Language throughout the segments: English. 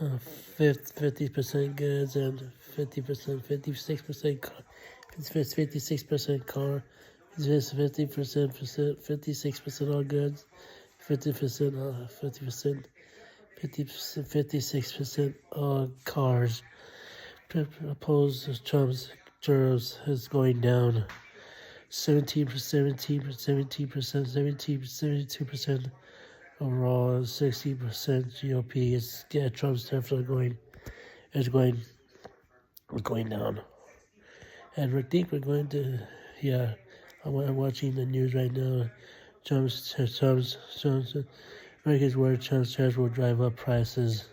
50% goods and 50%, 56% car. It's 56% car. It's 50%, 56% all goods. 50%, 50%, 50%, 56% all cars. Opposed Trump's jurors is going down. 72% overall, 60% GOP. Trump's definitely going down. And we think we're going to, I'm watching the news right now. Trump's America's word Trump's tariffs will drive up prices.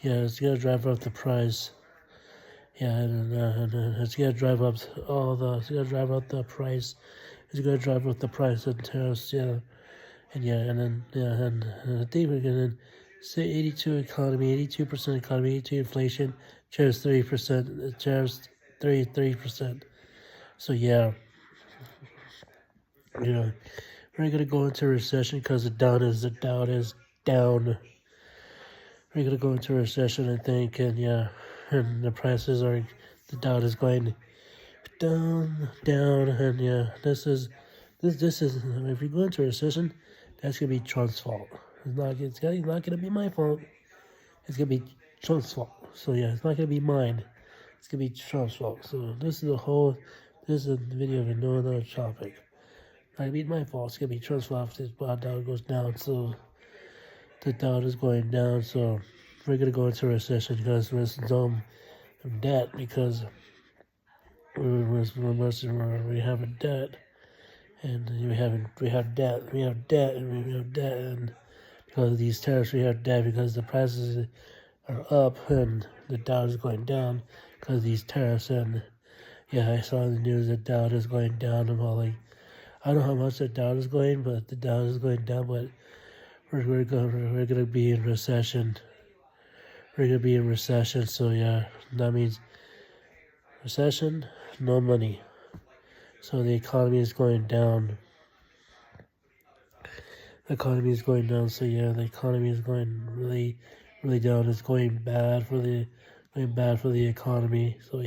Yeah, it's gonna drive up the price. Yeah, and it's gonna drive up it's gonna drive up the price. It's gonna drive up the price of tariffs. Yeah, and I think we're gonna say 82 economy, 82% economy, 82 inflation, tariffs 3%, tariffs 3%. So yeah, we're gonna go into a recession because the Dow is down. We're gonna go into a recession, I think, and and the Dow is going down, and this is if we go into a recession, that's gonna be Trump's fault. It's not gonna be my fault. It's gonna be Trump's fault. So it's not gonna be mine. It's gonna be Trump's fault. So this is a video of another topic. It's not gonna be my fault. It's gonna be Trump's fault if this Dow goes down. So the Dow is going down. So we're gonna go into a recession because we're in debt because we have a debt, and we have debt, and because of these tariffs we have debt because the prices are up and the Dow is going down because of these tariffs. And I saw in the news that Dow is going down. I'm all like, I don't know how much the Dow is going, but the Dow is going down. But we're gonna be in recession. We're gonna be in recession. So that means recession, no money. So the economy is going down. The economy is going down. So the economy is going really, really down. It's going bad for the economy. So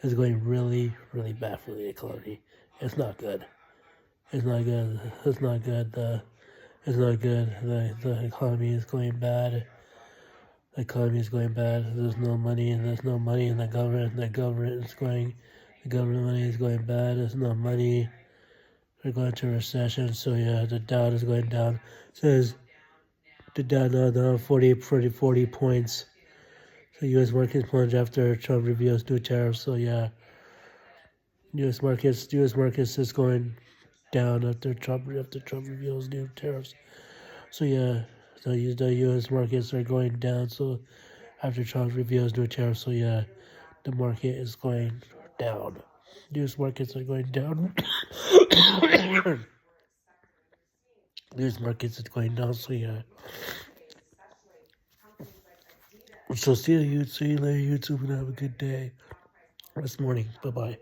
it's going really, really bad for the economy. It's not good. It's not good. It's not good. It's not good. The economy is going bad. The economy is going bad. There's no money, and there's no money in the government. The government money is going bad. There's no money. We're going to a recession. So the Dow is going down. It says the Dow now down 40 points. So U.S. markets plunge after Trump reveals new tariffs. So U.S. markets is going down after Trump reveals new tariffs. So the U.S. markets are going down. So after Trump reveals new tariffs, so the market is going down. U.S. markets are going down. U.S. markets is going down. So So see you later, YouTube, and have a good day. This morning. Bye bye.